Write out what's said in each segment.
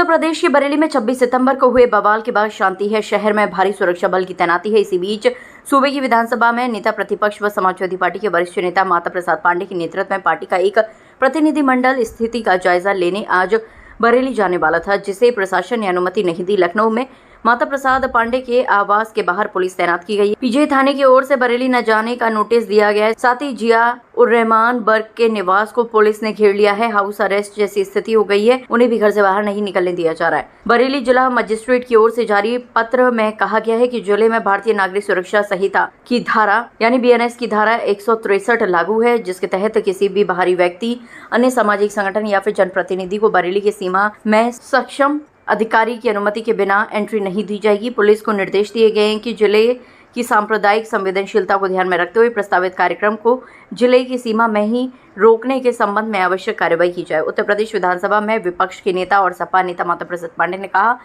उत्तर प्रदेश के बरेली में 26 सितंबर को हुए बवाल के बाद शांति है। शहर में भारी सुरक्षा बल की तैनाती है। इसी बीच सूबे की विधानसभा में नेता प्रतिपक्ष व समाजवादी पार्टी के वरिष्ठ नेता माता प्रसाद पांडे के नेतृत्व में पार्टी का एक प्रतिनिधिमंडल स्थिति का जायजा लेने आज बरेली जाने वाला था, जिसे प्रशासन ने अनुमति नहीं दी। लखनऊ में माता प्रसाद पांडे के आवास के बाहर पुलिस तैनात की गई है। पीजे थाने की ओर से बरेली न जाने का नोटिस दिया गया है। साथ ही जिया उर रहमान बर्ग के निवास को पुलिस ने घेर लिया है। हाउस अरेस्ट जैसी स्थिति हो गई है। उन्हें भी घर से बाहर नहीं निकलने दिया जा रहा है। बरेली जिला मजिस्ट्रेट की ओर से जारी पत्र में कहा गया है कि जिले में भारतीय नागरिक सुरक्षा संहिता की धारा यानी BNS की धारा 163 लागू है, जिसके तहत किसी भी बाहरी व्यक्ति, अन्य सामाजिक संगठन या फिर जनप्रतिनिधि को बरेली की सीमा में सक्षम अधिकारी की अनुमति के बिना एंट्री नहीं दी जाएगी। पुलिस को निर्देश दिए गए हैं कि जिले की सांप्रदायिक संवेदनशीलता को ध्यान में रखते हुए प्रस्तावित कार्यक्रम को जिले की सीमा में ही रोकने के संबंध में आवश्यक कार्रवाई की जाए। उत्तर प्रदेश विधानसभा में विपक्ष के नेता और सपा नेता माता प्रसाद पांडे ने कहा,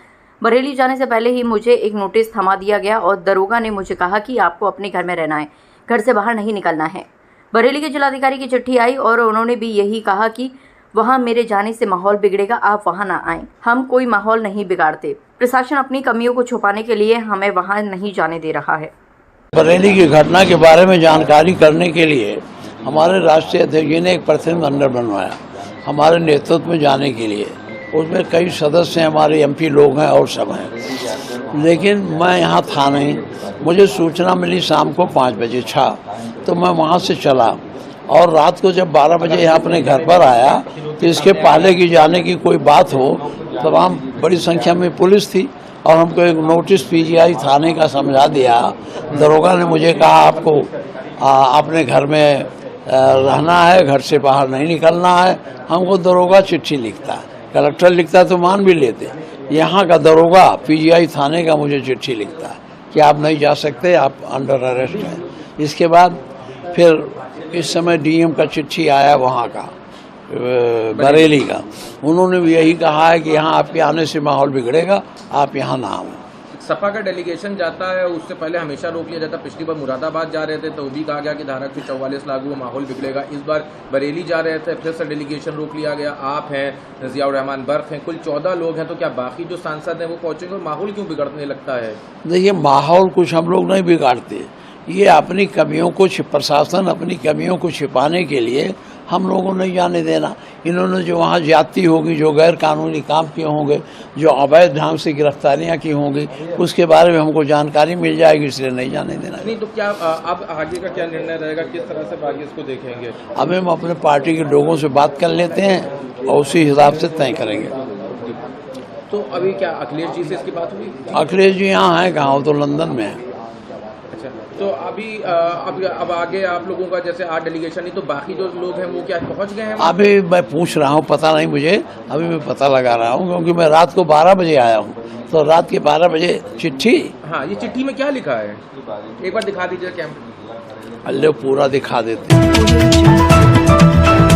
बरेली जाने से पहले ही मुझे एक नोटिस थमा दिया गया और दरोगा ने मुझे कहा कि आपको अपने घर में रहना है, घर से बाहर नहीं निकलना है। बरेली के जिलाधिकारी की चिट्ठी आई और उन्होंने भी यही कहा कि वहां मेरे जाने से माहौल बिगड़ेगा, आप वहां ना आएं। हम कोई माहौल नहीं बिगाड़ते। प्रशासन अपनी कमियों को छुपाने के लिए हमें वहां नहीं जाने दे रहा है। बरेली की घटना के बारे में जानकारी करने के लिए हमारे राष्ट्रीय अध्यक्ष जी ने एक प्रतिनिधिमंडल बनवाया हमारे नेतृत्व में जाने के लिए। उसमें कई सदस्य हमारे MP लोग हैं और सब हैं, लेकिन मैं यहाँ था नहीं। मुझे सूचना मिली शाम को 5 बजे तो मैं वहाँ से चला और रात को जब 12 बजे यहाँ अपने घर पर आया तो इसके पहले की जाने की कोई बात हो, तमाम बड़ी संख्या में पुलिस थी और हमको एक नोटिस PGI थाने का समझा दिया। दरोगा ने मुझे कहा आपको अपने घर में रहना है, घर से बाहर नहीं निकलना है। हमको दरोगा चिट्ठी लिखता है, कलेक्टर लिखता है तो मान भी लेते। यहाँ का दरोगा PGI थाने का मुझे चिट्ठी लिखता है कि आप नहीं जा सकते, आप अंडर अरेस्ट हैं। इसके बाद फिर इस समय DM का चिट्ठी आया वहाँ का बरेली का। उन्होंने भी यही कहा है कि यहाँ आपके आने से माहौल बिगड़ेगा, आप यहाँ ना आओ। सपा का डेलीगेशन जाता है, उससे पहले हमेशा रोक लिया जाता। पिछली बार मुरादाबाद जा रहे थे तो भी कहा गया कि धारा 144 लागू, माहौल बिगड़ेगा। इस बार बरेली जा रहे थे, फिर से डेलीगेशन रोक लिया गया। आप हैं, जिया उर रहमान बर्ग हैं, कुल 14 लोग हैं, तो क्या बाकी जो सांसद हैं वो पहुंचेंगे और माहौल क्यों बिगड़ने लगता है? देखिए, माहौल कुछ हम लोग नहीं बिगाड़ते। ये अपनी कमियों को प्रशासन अपनी कमियों को छिपाने के लिए हम लोगों ने जाने देना। इन्होंने जो वहाँ ज्यादती होगी, जो गैर कानूनी काम किए होंगे, जो अवैध ढंग से गिरफ्तारियाँ की होंगी, उसके बारे में हमको जानकारी मिल जाएगी, इसलिए नहीं जाने देना। नहीं तो क्या अब आगे का क्या निर्णय रहेगा, किस तरह से आगे इसको देखेंगे? अब हम अपने पार्टी के लोगों से बात कर लेते हैं और उसी हिसाब से तय करेंगे। तो अभी क्या अखिलेश जी से इसकी बात हुई? अखिलेश जी यहाँ हैं कहाँ, तो लंदन में है। अच्छा, तो अभी अब आगे आप लोगों का जैसे आज डेलीगेशन नहीं, तो बाकी जो लोग हैं वो क्या पहुंच गए हैं? अभी मैं पूछ रहा हूँ, पता नहीं मुझे, अभी मैं पता लगा रहा हूँ, क्योंकि मैं रात को 12 बजे आया हूँ। तो रात के 12 बजे चिट्ठी। हाँ, ये चिट्ठी में क्या लिखा है एक बार दिखा दीजिए कैमरे। अल्ले पूरा दिखा देते हैं।